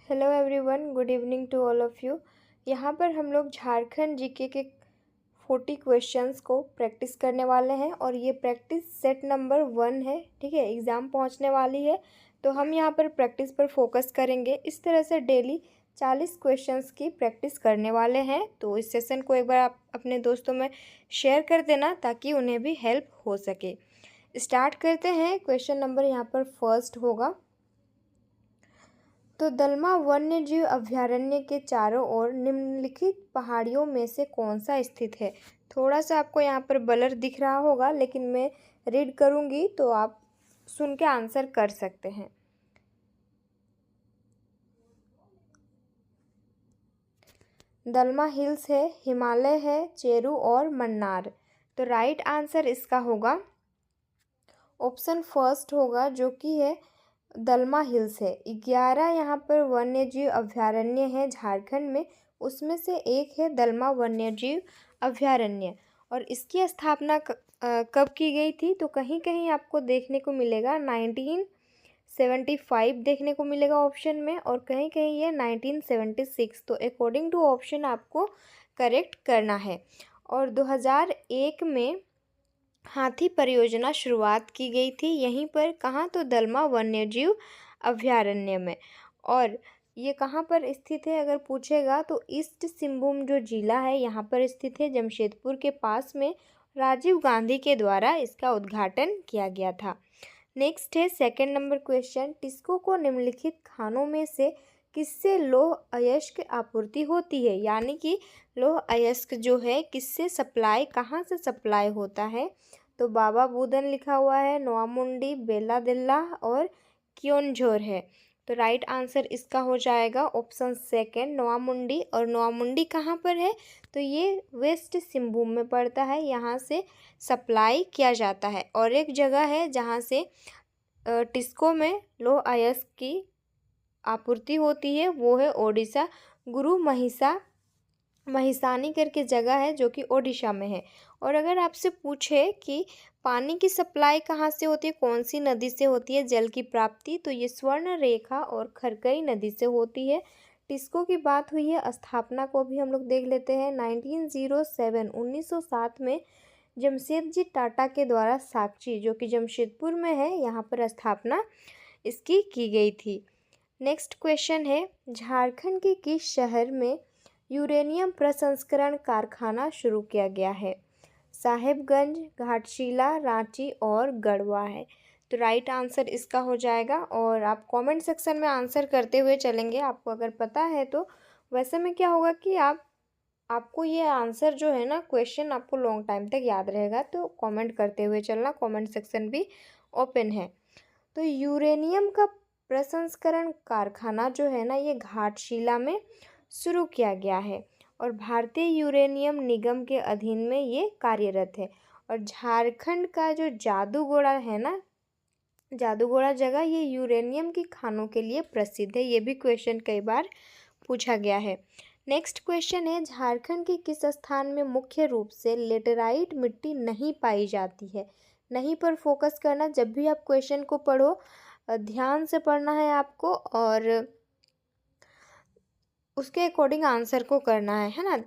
Hello everyone, good evening to all of you. यहाँ पर हम लोग झारखंड जीके के 40 क्वेश्चंस को प्रैक्टिस करने वाले हैं और ये प्रैक्टिस सेट नंबर 1 है। ठीक है, एग्ज़ाम पहुँचने वाली है तो हम यहाँ पर प्रैक्टिस पर फोकस करेंगे। इस तरह से डेली 40 क्वेश्चंस की प्रैक्टिस करने वाले हैं। तो इस सेशन को एक बार आप अपने दोस्तों में शेयर कर देना ताकि उन्हें भी हेल्प हो सके। स्टार्ट करते हैं। क्वेश्चन नंबर यहाँ पर फर्स्ट होगा, तो दलमा वन्य जीव अभयारण्य के चारों ओर निम्नलिखित पहाड़ियों में से कौन सा स्थित है। थोड़ा सा आपको यहाँ पर ब्लर दिख रहा होगा, लेकिन मैं रीड करूँगी तो आप सुन के आंसर कर सकते हैं। दलमा हिल्स है, हिमालय है, चेरू और मन्नार। तो राइट आंसर इसका होगा ऑप्शन फर्स्ट होगा, जो कि है दलमा हिल्स है। 11 यहाँ पर वन्यजीव अभयारण्य है झारखंड में, उसमें से एक है दलमा वन्यजीव अभयारण्य। और इसकी स्थापना कब की गई थी, तो कहीं कहीं आपको देखने को मिलेगा 1975 देखने को मिलेगा ऑप्शन में, और कहीं कहीं ये 1976। तो अकॉर्डिंग टू ऑप्शन आपको करेक्ट करना है। और 2001 में हाथी परियोजना शुरुआत की गई थी यहीं पर, कहाँ, तो दलमा वन्यजीव अभयारण्य में। और ये कहाँ पर स्थित है अगर पूछेगा तो ईस्ट सिंहभूम जो जिला है यहाँ पर स्थित है, जमशेदपुर के पास में। राजीव गांधी के द्वारा इसका उद्घाटन किया गया था। नेक्स्ट है सेकंड नंबर क्वेश्चन, टिस्को को निम्नलिखित खानों में से किससे लौह अयस्क आपूर्ति होती है। यानी कि लौह अयस्क जो है किससे सप्लाई, कहाँ से सप्लाई होता है। तो बाबा बुदन लिखा हुआ है, नोआमुंडी, बेला दिल्ला और क्योंझोर है। तो राइट आंसर इसका हो जाएगा ऑप्शन सेकंड, नोआमुंडी। और नोआमुंडी कहाँ पर है, तो ये वेस्ट सिंहभूम में पड़ता है, यहाँ से सप्लाई किया जाता है। और एक जगह है जहाँ से टिस्को में लौह अयस्क की आपूर्ति होती है, वो है ओडिशा। गुरु महिसानी करके जगह है जो कि ओडिशा में है। और अगर आपसे पूछे कि पानी की सप्लाई कहाँ से होती है, कौन सी नदी से होती है जल की प्राप्ति, तो ये स्वर्ण रेखा और खरकई नदी से होती है। टिस्को की बात हुई है, स्थापना को भी हम लोग देख लेते हैं। 1907 में जमशेदजी टाटा के द्वारा साक्षी, जो कि जमशेदपुर में है, यहाँ पर स्थापना इसकी की गई थी। नेक्स्ट क्वेश्चन है, झारखंड के किस शहर में यूरेनियम प्रसंस्करण कारखाना शुरू किया गया है। साहेबगंज, घाटशिला, रांची और गढ़वा है। तो राइट आंसर इसका हो जाएगा। और आप कमेंट सेक्शन में आंसर करते हुए चलेंगे, आपको अगर पता है तो। वैसे में क्या होगा कि आपको ये आंसर जो है ना, क्वेश्चन आपको लॉन्ग टाइम तक याद रहेगा, तो कमेंट करते हुए चलना, कमेंट सेक्शन भी ओपन है। तो यूरेनियम का प्रसंस्करण कारखाना जो है ना, ये घाटशिला में शुरू किया गया है और भारतीय यूरेनियम निगम के अधीन में ये कार्यरत है। और झारखंड का जो जादूगोड़ा है ना, जादूगोड़ा जगह, ये यूरेनियम की खानों के लिए प्रसिद्ध है। ये भी क्वेश्चन कई बार पूछा गया है। नेक्स्ट क्वेश्चन है, झारखंड के किस स्थान में मुख्य रूप से लेटेराइट मिट्टी नहीं पाई जाती है। नहीं पर फोकस करना, जब भी आप क्वेश्चन को पढ़ो ध्यान से पढ़ना है आपको और उसके अकॉर्डिंग आंसर को करना है ना,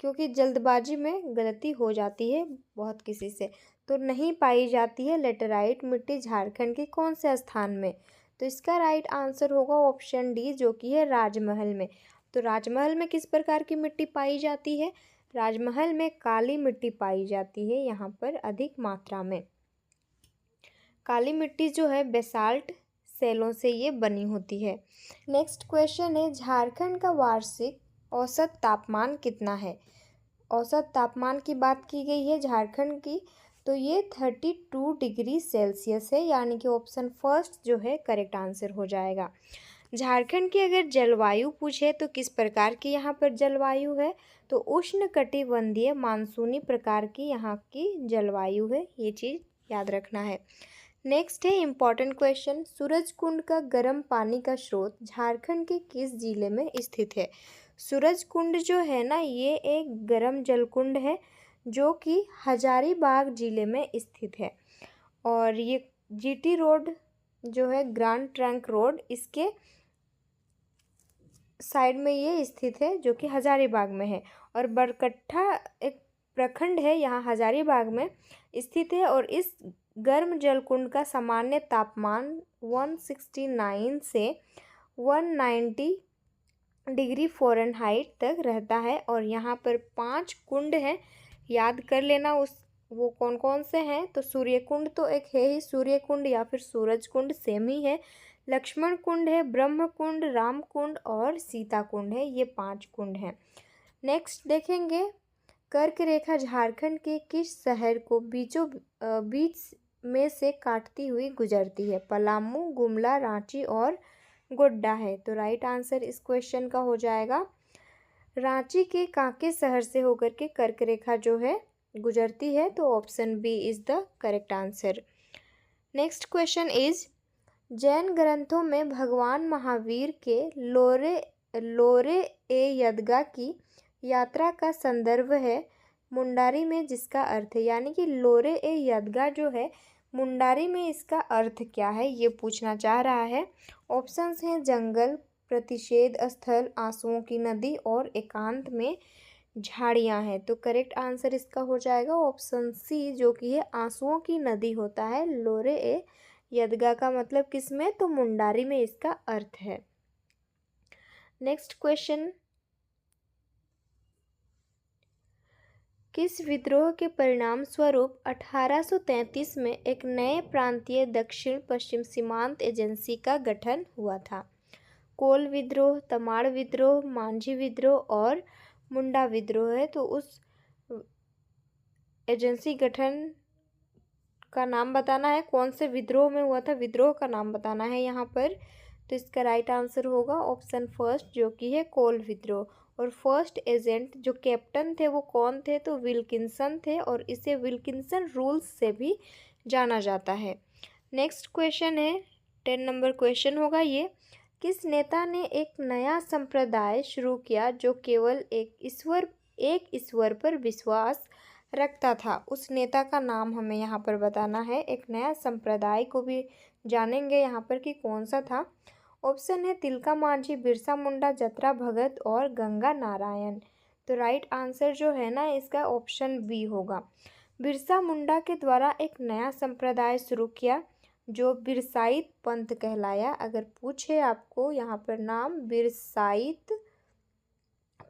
क्योंकि जल्दबाजी में गलती हो जाती है बहुत किसी से। तो नहीं पाई जाती है लेटेराइट मिट्टी झारखंड के कौन से स्थान में, तो इसका राइट आंसर होगा ऑप्शन डी, जो कि है राजमहल में। तो राजमहल में किस प्रकार की मिट्टी पाई जाती है, राजमहल में काली मिट्टी पाई जाती है, यहाँ पर अधिक मात्रा में। काली मिट्टी जो है बेसाल्ट सेलों से ये बनी होती है। नेक्स्ट क्वेश्चन है, झारखंड का वार्षिक औसत तापमान कितना है। औसत तापमान की बात की गई है झारखंड की, तो ये 32 डिग्री सेल्सियस है, यानी कि ऑप्शन फर्स्ट जो है करेक्ट आंसर हो जाएगा। झारखंड की अगर जलवायु पूछे तो किस प्रकार की यहाँ पर जलवायु है, तो उष्णकटिबंधीय मानसूनी प्रकार की यहाँ की जलवायु है, ये चीज़ याद रखना है। नेक्स्ट है इम्पॉर्टेंट क्वेश्चन, सूरजकुंड का गर्म पानी का स्रोत झारखंड के किस जिले में स्थित है। सूरजकुंड जो है ना, ये एक गर्म जलकुंड है जो कि हजारीबाग जिले में स्थित है। और ये जीटी रोड जो है, ग्रांड ट्रंक रोड, इसके साइड में ये स्थित है जो कि हजारीबाग में है। और बरकट्ठा एक प्रखंड है, यहाँ हजारीबाग में स्थित है। और इस गर्म जल कुंड का सामान्य तापमान 169 से 190 डिग्री फ़ारेनहाइट तक रहता है। और यहाँ पर 5 कुंड हैं, याद कर लेना उस वो कौन कौन से हैं। तो सूर्य कुंड तो एक है ही, सूर्य कुंड या फिर सूरज कुंड सेम ही है। लक्ष्मण कुंड है, ब्रह्म कुंड, राम कुंड और सीता कुंड है, ये 5 कुंड हैं। नेक्स्ट देखेंगे, कर्क रेखा झारखंड के किस शहर को बीचों बीच में से काटती हुई गुजरती है? पलामू, गुमला, रांची और गोड्डा है। तो राइट आंसर इस क्वेश्चन का हो जाएगा रांची के कांके शहर से होकर के कर्क रेखा जो है गुजरती है। तो option B is the correct answer. Next question is, Jain ग्रंथों में भगवान महावीर के लोरे ए यदगा की यात्रा का संदर्भ है मुंडारी में, जिसका अर्थ है, यानी कि लोरे ए यदगा जो है मुंडारी में, इसका अर्थ क्या है ये पूछना चाह रहा है। ऑप्शंस हैं जंगल, प्रतिषेध स्थल, आंसुओं की नदी और एकांत में झाड़ियां हैं। तो करेक्ट आंसर इसका हो जाएगा ऑप्शन सी, जो कि है आंसुओं की नदी होता है लोरे ए यदगा का मतलब किस में, तो मुंडारी में इसका अर्थ है। नेक्स्ट क्वेश्चन, किस विद्रोह के परिणाम स्वरूप 1833 में एक नए प्रांतीय दक्षिण पश्चिम सीमांत एजेंसी का गठन हुआ था? कोल विद्रोह, तमाड़ विद्रोह, मांझी विद्रोह और मुंडा विद्रोह है। तो उस एजेंसी गठन का नाम बताना है, कौन से विद्रोह में हुआ था, विद्रोह का नाम बताना है यहाँ पर। तो इसका राइट आंसर होगा ऑप्शन फर्स्ट, जो कि है कोल विद्रोह। और फर्स्ट एजेंट जो कैप्टन थे वो कौन थे, तो विल्किंसन थे, और इसे विल्किंसन रूल्स से भी जाना जाता है। नेक्स्ट क्वेश्चन है 10 नंबर क्वेश्चन होगा ये, किस नेता ने एक नया संप्रदाय शुरू किया जो केवल एक ईश्वर पर विश्वास रखता था? उस नेता का नाम हमें यहाँ पर बताना है। एक नया संप्रदाय को भी जानेंगे यहाँ पर कि कौन सा था। ऑप्शन है तिलका मांझी, बिरसा मुंडा, जतरा भगत और गंगा नारायण। तो राइट आंसर जो है ना इसका ऑप्शन बी होगा। बिरसा मुंडा के द्वारा एक नया संप्रदाय शुरू किया जो बिरसाइत पंथ कहलाया। अगर पूछे आपको यहाँ पर नाम, बिरसाइत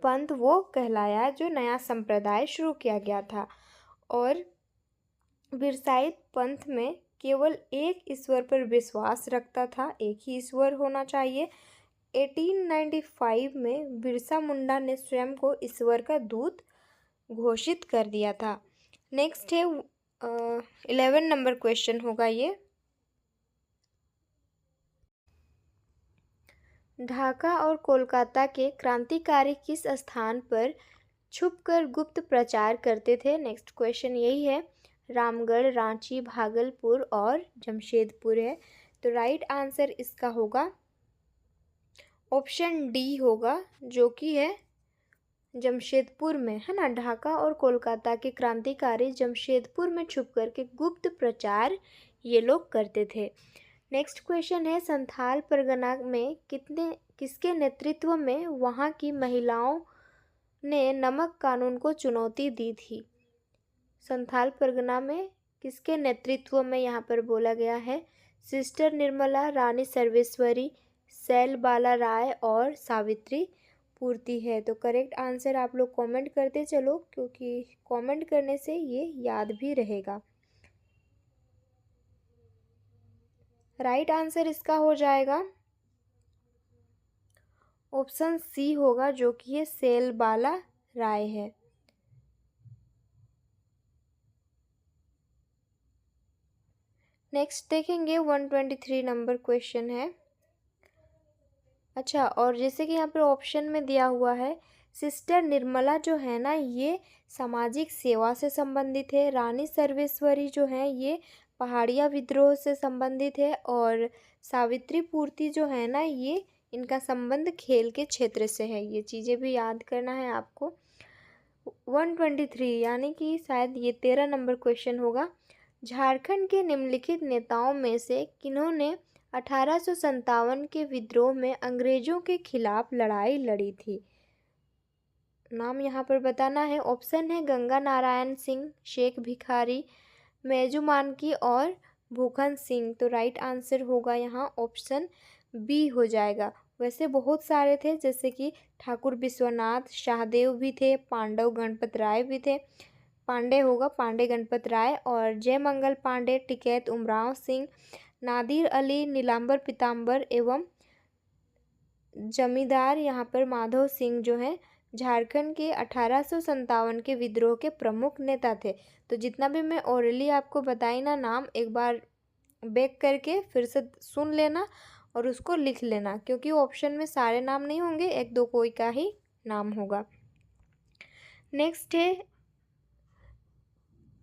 पंथ वो कहलाया जो नया संप्रदाय शुरू किया गया था। और बिरसाइत पंथ में केवल एक ईश्वर पर विश्वास रखता था, एक ही ईश्वर होना चाहिए। 1895 में बिरसा मुंडा ने स्वयं को ईश्वर का दूत घोषित कर दिया था। नेक्स्ट है 11 नंबर क्वेश्चन होगा ये, ढाका और कोलकाता के क्रांतिकारी किस स्थान पर छुपकर गुप्त प्रचार करते थे? नेक्स्ट क्वेश्चन यही है। रामगढ़, रांची, भागलपुर और जमशेदपुर है। तो राइट आंसर इसका होगा ऑप्शन डी होगा, जो कि है जमशेदपुर में, है ना। ढाका और कोलकाता के क्रांतिकारी जमशेदपुर में छुप कर के गुप्त प्रचार ये लोग करते थे। नेक्स्ट क्वेश्चन है, संथाल परगना में किसके नेतृत्व में वहाँ की महिलाओं ने नमक कानून को चुनौती दी थी? संथाल परगना में किसके नेतृत्व में यहाँ पर बोला गया है? सिस्टर निर्मला, रानी सर्वेश्वरी, सैल बाला राय और सावित्री पूर्ति है। तो करेक्ट आंसर आप लोग कमेंट करते चलो, क्योंकि कमेंट करने से ये याद भी रहेगा। राइट आंसर इसका हो जाएगा ऑप्शन सी होगा, जो कि ये सैल बाला राय है। नेक्स्ट देखेंगे 123 नंबर क्वेश्चन है। अच्छा, और जैसे कि यहाँ पर ऑप्शन में दिया हुआ है, सिस्टर निर्मला जो है ना ये सामाजिक सेवा से संबंधित है, रानी सर्वेश्वरी जो है ये पहाड़िया विद्रोह से संबंधित है, और सावित्री पूर्ति जो है ना ये इनका संबंध खेल के क्षेत्र से है। ये चीज़ें भी याद करना है आपको। 123 यानी कि शायद ये 13 नंबर क्वेश्चन होगा। झारखंड के निम्नलिखित नेताओं में से किन्होंने 1857 के विद्रोह में अंग्रेजों के खिलाफ लड़ाई लड़ी थी? नाम यहाँ पर बताना है। ऑप्शन है गंगा नारायण सिंह, शेख भिखारी, मेजू मानकी और भूखन सिंह। तो राइट आंसर होगा यहाँ ऑप्शन बी हो जाएगा। वैसे बहुत सारे थे, जैसे कि ठाकुर विश्वनाथ शाहदेव भी थे, पांडव गणपत राय भी थे, पांडे होगा, पांडे गणपत राय, और जयमंगल पांडे, टिकैत उमराव सिंह, नादिर अली, नीलांबर पीताम्बर एवं जमींदार यहाँ पर माधव सिंह जो है झारखंड के 1857 के विद्रोह के प्रमुख नेता थे। तो जितना भी मैं ओरली आपको बताई ना नाम, एक बार बैक करके फिर से सुन लेना और उसको लिख लेना, क्योंकि ऑप्शन में सारे नाम नहीं होंगे, एक दो कोई का ही नाम होगा। नेक्स्ट है,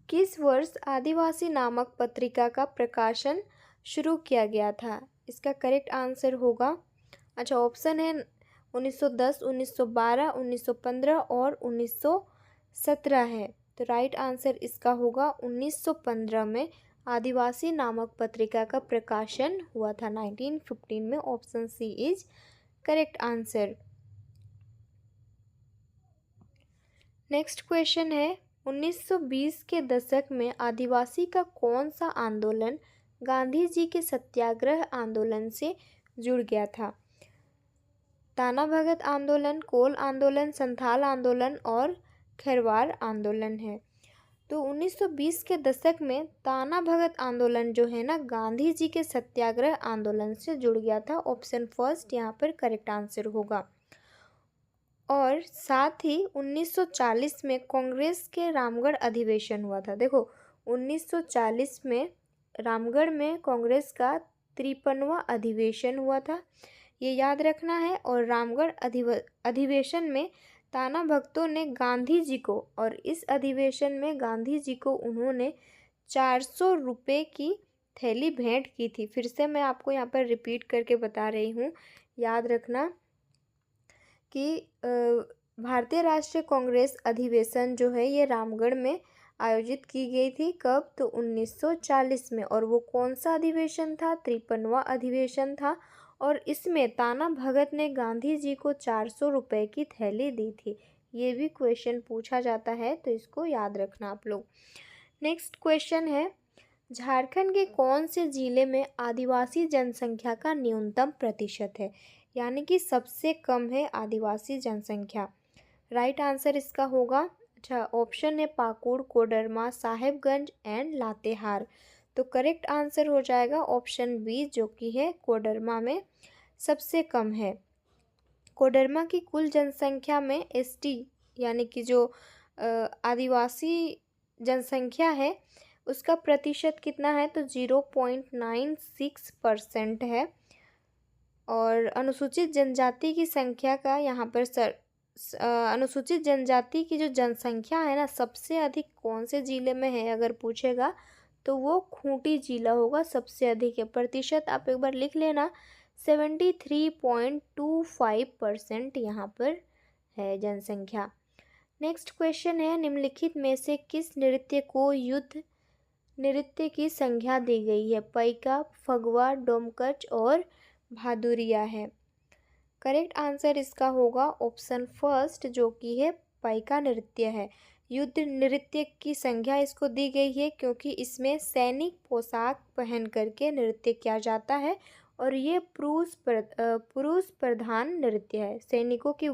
किस वर्ष आदिवासी नामक पत्रिका का प्रकाशन शुरू किया गया था? इसका करेक्ट आंसर होगा, अच्छा ऑप्शन है 1910, 1912, 1915 और 1917 है। तो राइट आंसर इसका होगा 1915 में आदिवासी नामक पत्रिका का प्रकाशन हुआ था, 1915 में। Option C is correct answer. Next question है, 1920 के दशक में आदिवासी का कौन सा आंदोलन गांधी जी के सत्याग्रह आंदोलन से जुड़ गया था? ताना भगत आंदोलन, कोल आंदोलन, संथाल आंदोलन और खैरवार आंदोलन है। तो 1920 के दशक में ताना भगत आंदोलन जो है ना, गांधी जी के सत्याग्रह आंदोलन से जुड़ गया था। ऑप्शन फर्स्ट यहाँ पर करेक्ट आंसर होगा। और साथ ही 1940 में कांग्रेस के रामगढ़ अधिवेशन हुआ था। देखो 1940 में रामगढ़ में कांग्रेस का 53वां अधिवेशन हुआ था, ये याद रखना है। और रामगढ़ अधिवेशन में ताना भक्तों ने गांधी जी को, और इस अधिवेशन में गांधी जी को उन्होंने 400 रुपये की थैली भेंट की थी। फिर से मैं आपको यहाँ पर रिपीट करके बता रही हूँ, याद रखना कि भारतीय राष्ट्रीय कांग्रेस अधिवेशन जो है ये रामगढ़ में आयोजित की गई थी। कब? तो 1940 में। और वो कौन सा अधिवेशन था? 53वां अधिवेशन था। और इसमें ताना भगत ने गांधी जी को 400 रुपये की थैली दी थी। ये भी क्वेश्चन पूछा जाता है, तो इसको याद रखना आप लोग। नेक्स्ट क्वेश्चन है, झारखंड के कौन से जिले में आदिवासी जनसंख्या का न्यूनतम प्रतिशत है, यानी कि सबसे कम है आदिवासी जनसंख्या? राइट आंसर इसका होगा, अच्छा ऑप्शन है पाकुड़, कोडरमा, साहेबगंज एंड लातेहार। तो करेक्ट आंसर हो जाएगा ऑप्शन बी, जो कि है कोडरमा में सबसे कम है। कोडरमा की कुल जनसंख्या में एसटी यानी कि जो आदिवासी जनसंख्या है उसका प्रतिशत कितना है? तो 0.96% है। और अनुसूचित जनजाति की संख्या का यहाँ पर अनुसूचित जनजाति की जो जनसंख्या है ना, सबसे अधिक कौन से जिले में है अगर पूछेगा तो वो खूंटी जिला होगा, सबसे अधिक है। प्रतिशत आप एक बार लिख लेना, 73.25% यहाँ पर है जनसंख्या। नेक्स्ट क्वेश्चन है, निम्नलिखित में से किस नृत्य को युद्ध नृत्य की संज्ञा दी गई है? पैका, फगवा, डोमकच और भादुरिया है। करेक्ट आंसर इसका होगा ऑप्शन फर्स्ट, जो कि है पैका नृत्य है। युद्ध नृत्य की संज्ञा इसको दी गई है क्योंकि इसमें सैनिक पोशाक पहन करके नृत्य किया जाता है और ये पुरुष प्रधान नृत्य है। सैनिकों की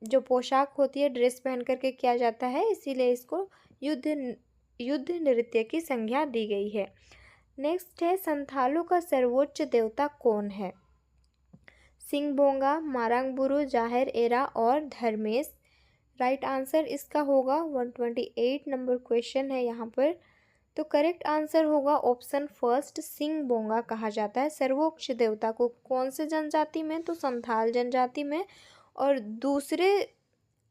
जो पोशाक होती है ड्रेस पहन करके किया जाता है, इसीलिए इसको युद्ध नृत्य की संज्ञा दी गई है। नेक्स्ट है, संथालों का सर्वोच्च देवता कौन है? सिंहबोंगा, मारांगबुरु, जाहिर एरा और धर्मेश। राइट आंसर इसका होगा 128 नंबर क्वेश्चन है यहाँ पर। तो करेक्ट आंसर होगा ऑप्शन फर्स्ट, सिंहबोंगा कहा जाता है सर्वोच्च देवता को। कौन से जनजाति में? तो संथाल जनजाति में। और दूसरे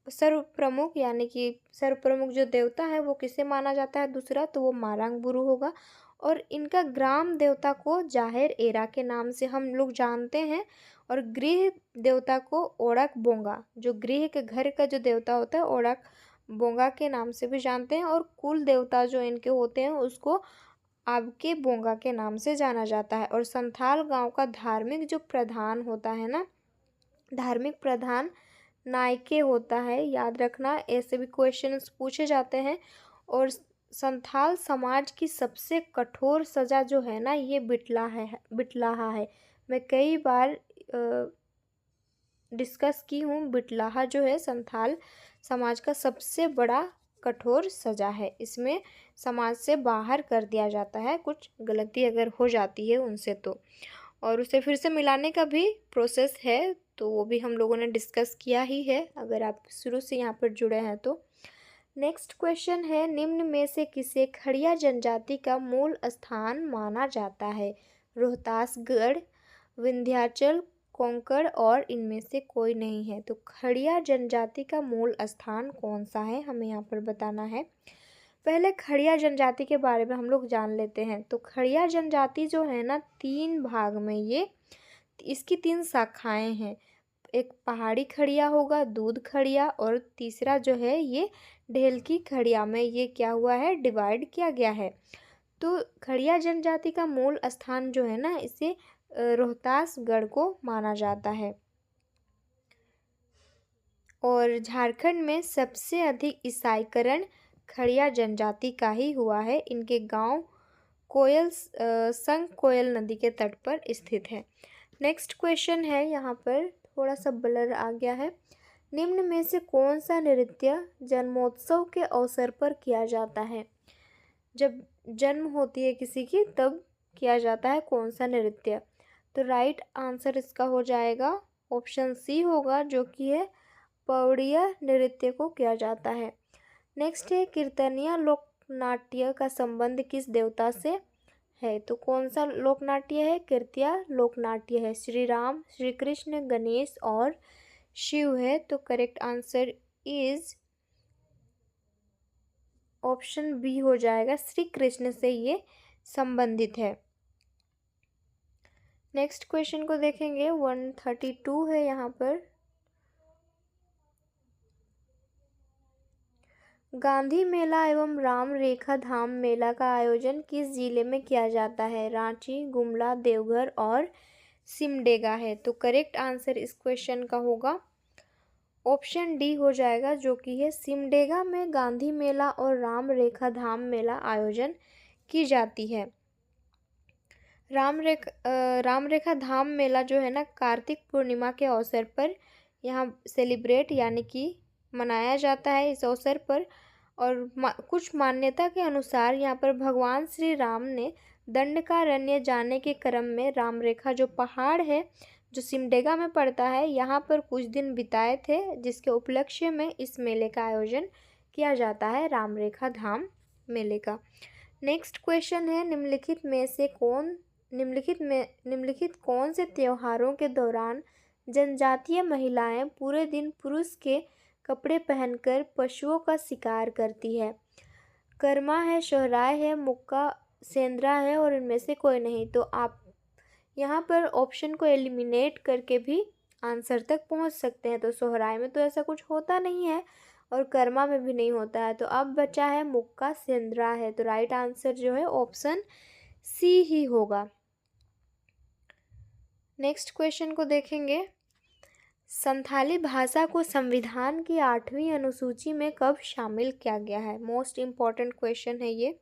सर्व प्रमुख यानी कि सर्व प्रमुख जो देवता है वो किसे माना जाता है दूसरा? तो वो मारांगबुरु होगा। और इनका ग्राम देवता को जाहिर एरा के नाम से हम लोग जानते हैं। और गृह देवता को ओड़क बोंगा, जो गृह के घर का जो देवता होता है ओड़क बोंगा के नाम से भी जानते हैं। और कुल देवता जो इनके होते हैं उसको आबके बोंगा के नाम से जाना जाता है। और संथाल गांव का धार्मिक जो प्रधान होता है ना, धार्मिक प्रधान नायके होता है, याद रखना, ऐसे भी क्वेश्चंस पूछे जाते हैं। और संथाल समाज की सबसे कठोर सज़ा जो है ना, ये बिटलाहा है। मैं कई बार डिस्कस की हूँ, बिटलाहा जो है संथाल समाज का सबसे बड़ा कठोर सज़ा है। इसमें समाज से बाहर कर दिया जाता है कुछ गलती अगर हो जाती है उनसे तो, और उसे फिर से मिलाने का भी प्रोसेस है, तो वो भी हम लोगों ने डिस्कस किया ही है, अगर आप शुरू से यहाँ पर जुड़े हैं तो। नेक्स्ट क्वेश्चन है, निम्न में से किसे खड़िया जनजाति का मूल स्थान माना जाता है? रोहतासगढ़, विंध्याचल, कोंकण और इनमें से कोई नहीं है। तो खड़िया जनजाति का मूल स्थान कौन सा है, हमें यहाँ पर बताना है। पहले खड़िया जनजाति के बारे में हम लोग जान लेते हैं। तो खड़िया जनजाति जो है ना, 3 भाग में इसकी 3 शाखाएं हैं। एक पहाड़ी खड़िया होगा, दूध खड़िया, और तीसरा जो है ये ढेलकी खड़िया में ये क्या हुआ है, डिवाइड किया गया है। तो खड़िया जनजाति का मूल स्थान जो है ना, इसे रोहतासगढ़ को माना जाता है। और झारखंड में सबसे अधिक ईसाईकरण खड़िया जनजाति का ही हुआ है। इनके गांव संग कोयल नदी के तट पर स्थित है। नेक्स्ट क्वेश्चन है, यहाँ पर थोड़ा सा ब्लर आ गया है। निम्न में से कौन सा नृत्य जन्मोत्सव के अवसर पर किया जाता है? जब जन्म होती है किसी की तब किया जाता है कौन सा नृत्य? तो राइट आंसर इसका हो जाएगा ऑप्शन सी होगा, जो कि है पौड़िया नृत्य को किया जाता है। नेक्स्ट है, कीर्तनिया लोकनाट्य का संबंध किस देवता से है? तो कौन सा लोकनाट्य है? कीर्तिया लोकनाट्य है। श्री राम, श्री कृष्ण, गणेश और शिव है। तो correct answer is option B हो जाएगा, श्री कृष्ण से ये संबंधित है। नेक्स्ट क्वेश्चन को देखेंगे, 132 है यहाँ पर। गांधी मेला एवं राम रेखा धाम मेला का आयोजन किस जिले में किया जाता है? रांची, गुमला, देवघर और सिमडेगा है। तो करेक्ट आंसर इस क्वेश्चन का होगा ऑप्शन डी हो जाएगा, जो कि है सिमडेगा में गांधी मेला और राम रेखा धाम मेला आयोजन की जाती है। राम रेखा धाम मेला जो है ना, कार्तिक पूर्णिमा के अवसर पर यहाँ सेलिब्रेट यानी कि मनाया जाता है इस अवसर पर। और कुछ मान्यता के अनुसार यहाँ पर भगवान श्री राम ने दंडकारण्य जाने के क्रम में राम रेखा जो पहाड़ है जो सिमडेगा में पड़ता है, यहाँ पर कुछ दिन बिताए थे, जिसके उपलक्ष्य में इस मेले का आयोजन किया जाता है, राम रेखा धाम मेले का। नेक्स्ट क्वेश्चन है, निम्नलिखित कौन से त्योहारों के दौरान जनजातीय महिलाएं पूरे दिन पुरुष के कपड़े पहनकर पशुओं का शिकार करती है? कर्मा है, सोहराय है, मुक्का सेंद्रा है और इनमें से कोई नहीं। तो आप यहाँ पर ऑप्शन को एलिमिनेट करके भी आंसर तक पहुँच सकते हैं। तो सोहराय में तो ऐसा कुछ होता नहीं है और कर्मा में भी नहीं होता है, तो अब बचा है मुक्का सेंद्रा है। तो राइट आंसर जो है ऑप्शन सी ही होगा। नेक्स्ट क्वेश्चन को देखेंगे, संथाली भाषा को संविधान की 8वीं अनुसूची में कब शामिल किया गया है? मोस्ट इम्पॉर्टेंट क्वेश्चन है ये,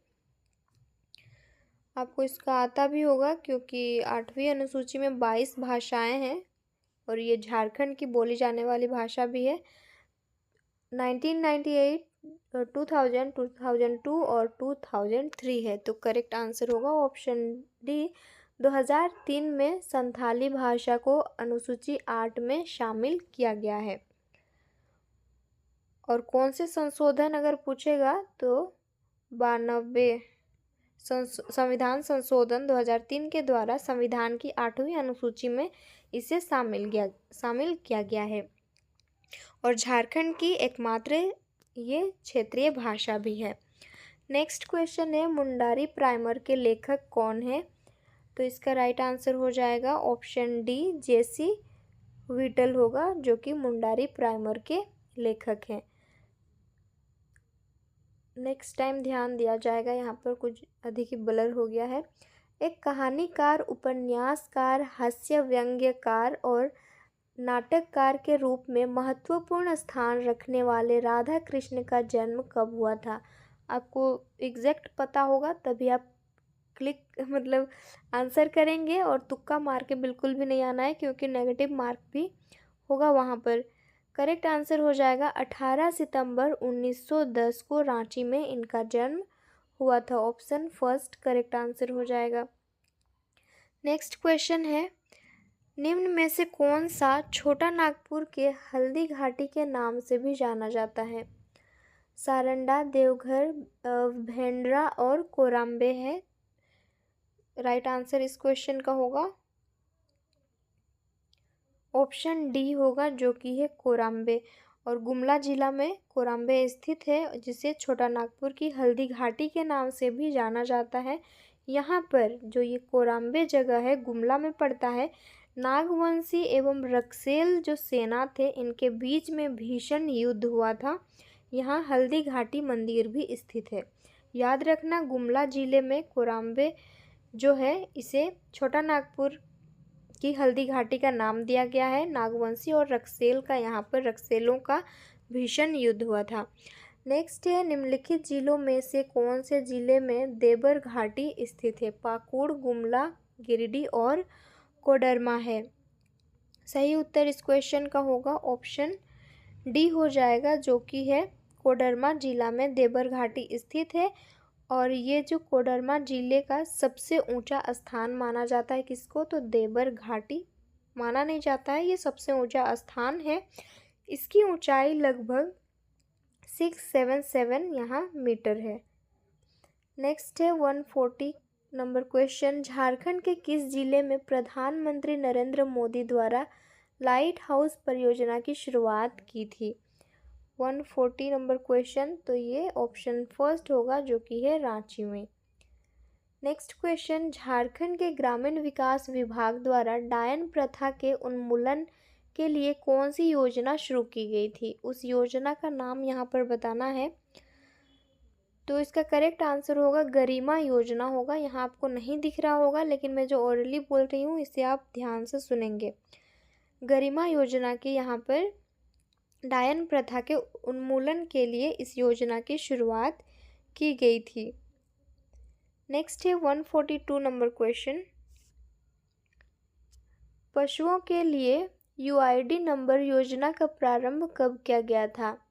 आपको इसका आता भी होगा क्योंकि 8वीं अनुसूची में 22 भाषाएं हैं और ये झारखंड की बोली जाने वाली भाषा भी है। 1998, 2000, 2002 और 2003 है। तो करेक्ट आंसर होगा ऑप्शन डी, 2003 में संथाली भाषा को अनुसूची 8 में शामिल किया गया है। और कौन से संशोधन अगर पूछेगा तो 92 संविधान संशोधन 2003 के द्वारा संविधान की 8वीं अनुसूची में इसे शामिल किया गया है और झारखंड की एकमात्र ये क्षेत्रीय भाषा भी है। नेक्स्ट क्वेश्चन है, मुंडारी प्राइमर के लेखक कौन है? तो इसका राइट आंसर हो जाएगा ऑप्शन डी, जेसी विटल होगा, जो कि मुंडारी प्राइमर के लेखक हैं। नेक्स्ट टाइम ध्यान दिया जाएगा, यहाँ पर कुछ अधिक ही ब्लर हो गया है। एक कहानीकार, उपन्यासकार, हास्य व्यंग्यकार और नाटककार के रूप में महत्वपूर्ण स्थान रखने वाले राधा कृष्ण का जन्म कब हुआ था? आपको एग्जैक्ट पता होगा तभी आप क्लिक मतलब आंसर करेंगे, और तुक्का मार के बिल्कुल भी नहीं आना है क्योंकि नेगेटिव मार्क भी होगा वहाँ पर। करेक्ट आंसर हो जाएगा 18 सितंबर 1910 को रांची में इनका जन्म हुआ था। ऑप्शन फर्स्ट करेक्ट आंसर हो जाएगा। नेक्स्ट क्वेश्चन है, निम्न में से कौन सा छोटा नागपुर के हल्दी घाटी के नाम से भी जाना जाता है? सारंडा, देवघर, भेंड्रा और कोराम्बे है। राइट आंसर इस क्वेश्चन का होगा ऑप्शन डी होगा, जो कि है कोराम्बे। और गुमला जिला में कोराम्बे स्थित है, जिसे छोटा नागपुर की हल्दी घाटी के नाम से भी जाना जाता है। यहाँ पर जो ये कोराम्बे जगह है गुमला में पड़ता है, नागवंशी एवं रक्सेल जो सेना थे इनके बीच में भीषण युद्ध हुआ था। यहाँ हल्दी घाटी मंदिर भी स्थित है। याद रखना, गुमला जिले में कोराम्बे जो है इसे छोटा नागपुर की हल्दी घाटी का नाम दिया गया है। नागवंशी और रक्सेल का, यहाँ पर रक्सेलों का भीषण युद्ध हुआ था। नेक्स्ट है, निम्नलिखित जिलों में से कौन से जिले में देबर घाटी स्थित है? पाकुड़, गुमला, गिरिडीह और कोडरमा है। सही उत्तर इस क्वेश्चन का होगा ऑप्शन डी हो जाएगा, जो कि है कोडरमा जिला में देबर घाटी स्थित है। और ये जो कोडरमा जिले का सबसे ऊंचा स्थान माना जाता है किसको? तो देबर घाटी माना नहीं जाता है, ये सबसे ऊंचा स्थान है। इसकी ऊंचाई लगभग 677 यहाँ मीटर है। नेक्स्ट है 140 नंबर क्वेश्चन, झारखंड के किस जिले में प्रधानमंत्री नरेंद्र मोदी द्वारा लाइट हाउस परियोजना की शुरुआत की थी? 140 नंबर क्वेश्चन, तो ये ऑप्शन फर्स्ट होगा, जो कि है रांची में। नेक्स्ट क्वेश्चन, झारखंड के ग्रामीण विकास विभाग द्वारा डायन प्रथा के उन्मूलन के लिए कौन सी योजना शुरू की गई थी? उस योजना का नाम यहाँ पर बताना है। तो इसका करेक्ट आंसर होगा गरिमा योजना होगा। यहाँ आपको नहीं दिख रहा होगा, लेकिन मैं जो ओरली बोल रही हूँ इसे आप ध्यान से सुनेंगे। गरिमा योजना की यहाँ पर डायन प्रथा के उन्मूलन के लिए इस योजना की शुरुआत की गई थी। नेक्स्ट है 142 नंबर क्वेश्चन, पशुओं के लिए यूआईडी नंबर योजना का प्रारंभ कब किया गया था?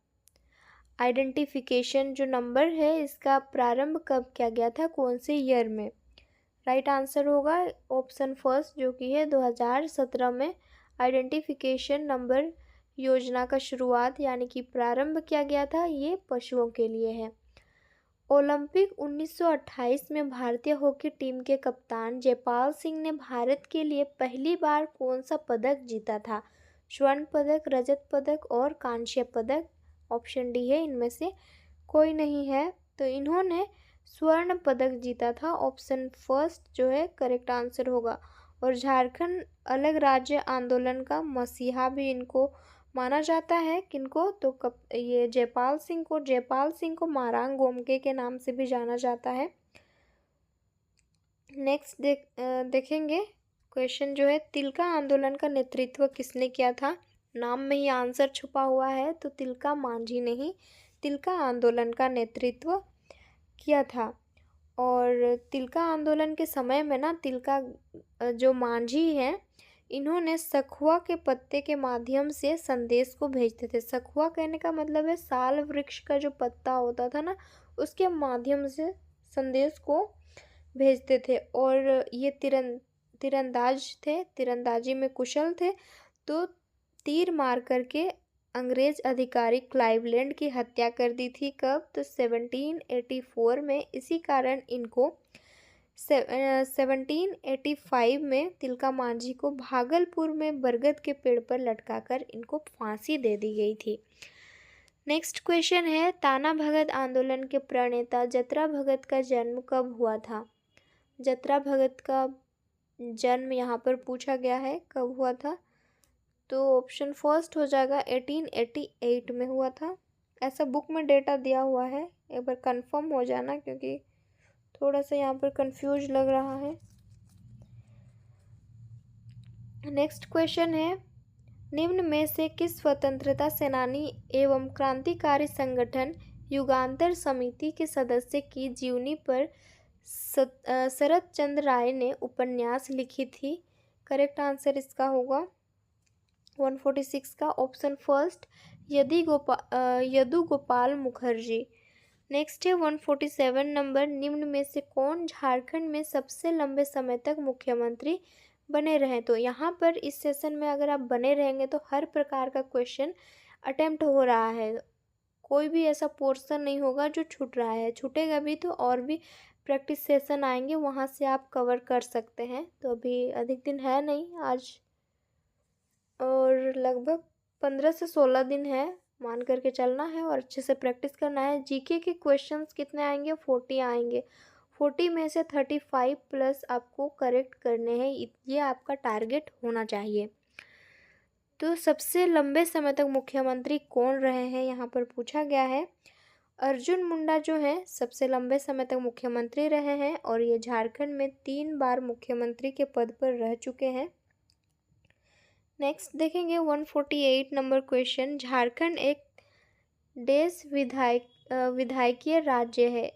आइडेंटिफिकेशन जो नंबर है इसका प्रारंभ कब किया गया था, कौन से ईयर में? राइट आंसर होगा ऑप्शन फर्स्ट, जो कि है 2017 में आइडेंटिफिकेशन नंबर योजना का शुरुआत यानी कि प्रारंभ किया गया था। ये पशुओं के लिए है। ओलंपिक 1928 में भारतीय हॉकी टीम के कप्तान जयपाल सिंह ने भारत के लिए पहली बार कौन सा पदक जीता था? स्वर्ण पदक, रजत पदक और कांस्य पदक। ऑप्शन डी है इनमें से कोई नहीं है, तो इन्होंने स्वर्ण पदक जीता था। ऑप्शन फर्स्ट जो है करेक्ट आंसर होगा। और झारखंड अलग राज्य आंदोलन का मसीहा भी इनको माना जाता है। किनको? तो ये जयपाल सिंह को मारांग गोमके के नाम से भी जाना जाता है। नेक्स्ट देखेंगे क्वेश्चन जो है, तिलका आंदोलन का नेतृत्व किसने किया था? नाम में ही आंसर छुपा हुआ है, तो तिलका मांझी ने ही तिलका आंदोलन का नेतृत्व किया था। और तिलका आंदोलन के समय में ना तिलका जो मांझी हैं इन्होंने सखुआ के पत्ते के माध्यम से संदेश को भेजते थे। सखुआ कहने का मतलब है साल वृक्ष का जो पत्ता होता था ना, उसके माध्यम से संदेश को भेजते थे। और ये तीरंदाज थे, तीरंदाजी में कुशल थे, तो तीर मार करके अंग्रेज अधिकारी क्लाइवलैंड की हत्या कर दी थी। कब? तो 1784 में। इसी कारण इनको 1785 में तिलका मांझी को भागलपुर में बरगद के पेड़ पर लटकाकर इनको फांसी दे दी गई थी। नेक्स्ट क्वेश्चन है, ताना भगत आंदोलन के प्रणेता जतरा भगत का जन्म कब हुआ था? जतरा भगत का जन्म यहाँ पर पूछा गया है, कब हुआ था? तो ऑप्शन फर्स्ट हो जाएगा 1888 में हुआ था। ऐसा बुक में डेटा दिया हुआ है एक बार कंफर्म हो जाना, क्योंकि थोड़ा सा यहाँ पर कंफ्यूज लग रहा है। नेक्स्ट क्वेश्चन है, निम्न में से किस स्वतंत्रता सेनानी एवं क्रांतिकारी संगठन युगांतर समिति के सदस्य की जीवनी पर शरत चंद्र राय ने उपन्यास लिखी थी? करेक्ट आंसर इसका होगा 146 का option first, Yadu Gopal Mukherjee. Next है 147 नंबर, निम्न में से कौन झारखंड में सबसे लंबे समय तक मुख्यमंत्री बने रहे? तो यहाँ पर इस सेशन में अगर आप बने रहेंगे तो हर प्रकार का क्वेश्चन अटेम्प्ट हो रहा है, कोई भी ऐसा पोर्शन नहीं होगा जो छूट रहा है। छूटेगा भी तो और भी प्रैक्टिस सेशन आएंगे, वहाँ से आप कवर कर सकते हैं। तो अभी अधिक दिन है नहीं आज, और लगभग 15 से 16 दिन है, मान करके चलना है और अच्छे से प्रैक्टिस करना है। जीके के क्वेश्चंस कितने आएंगे? 40 आएंगे। 40 में से 35 प्लस आपको करेक्ट करने हैं, ये आपका टारगेट होना चाहिए। तो सबसे लंबे समय तक मुख्यमंत्री कौन रहे हैं यहाँ पर पूछा गया है। अर्जुन मुंडा जो है सबसे लंबे समय तक मुख्यमंत्री रहे हैं और ये झारखंड में 3 बार मुख्यमंत्री के पद पर रह चुके हैं। नेक्स्ट देखेंगे 148 नंबर क्वेश्चन, झारखंड एक देश विधायकीय राज्य है,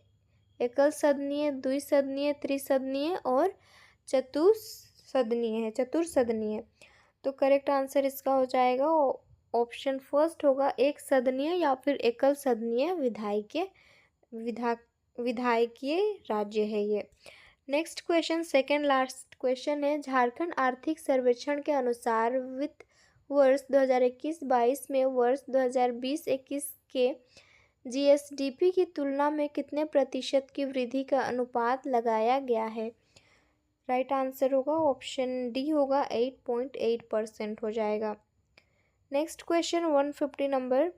एकल सदनीय, द्विसदनीय, त्रिसदनीय और चतुर्सदनीय। तो करेक्ट आंसर इसका हो जाएगा ऑप्शन फर्स्ट होगा, एक सदनीय या फिर एकल सदनीय विधायकीय राज्य है ये। Next question second last question है, झारखंड आर्थिक सर्वेक्षण के अनुसार वित्त वर्ष 2021-22 में वर्ष 2020-21 के जीएसडीपी की तुलना में कितने प्रतिशत की वृद्धि का अनुपात लगाया गया है? राइट आंसर होगा ऑप्शन डी होगा, 8.8% हो जाएगा। नेक्स्ट क्वेश्चन 150 नंबर,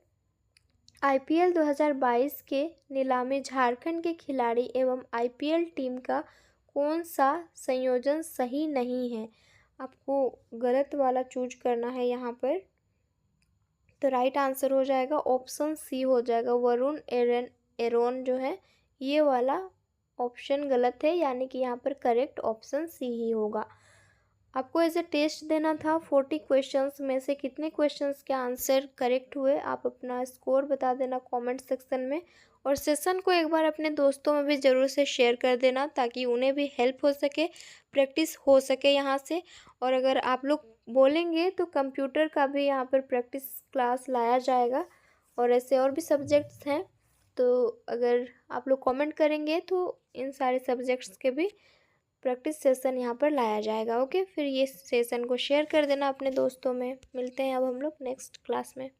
आईपीएल 2022 के नीलामी झारखंड के खिलाड़ी एवं आईपीएल टीम का कौन सा संयोजन सही नहीं है? आपको गलत वाला चूज करना है यहाँ पर। तो राइट आंसर हो जाएगा ऑप्शन सी हो जाएगा, वरुण एरोन जो है ये वाला ऑप्शन गलत है, यानी कि यहाँ पर करेक्ट ऑप्शन सी ही होगा। आपको एज ए टेस्ट देना था, 40 क्वेश्चंस में से कितने क्वेश्चंस के आंसर करेक्ट हुए आप अपना स्कोर बता देना कमेंट सेक्शन में, और सेशन को एक बार अपने दोस्तों में भी ज़रूर से शेयर कर देना ताकि उन्हें भी हेल्प हो सके, प्रैक्टिस हो सके यहाँ से। और अगर आप लोग बोलेंगे तो कंप्यूटर का भी यहाँ पर प्रैक्टिस क्लास लाया जाएगा, और ऐसे और भी सब्जेक्ट्स हैं, तो अगर आप लोग कमेंट करेंगे तो इन सारे सब्जेक्ट्स के भी प्रैक्टिस सेशन यहाँ पर लाया जाएगा। ओके, फिर ये सेशन को शेयर कर देना अपने दोस्तों में। मिलते हैं अब हम लोग नेक्स्ट क्लास में।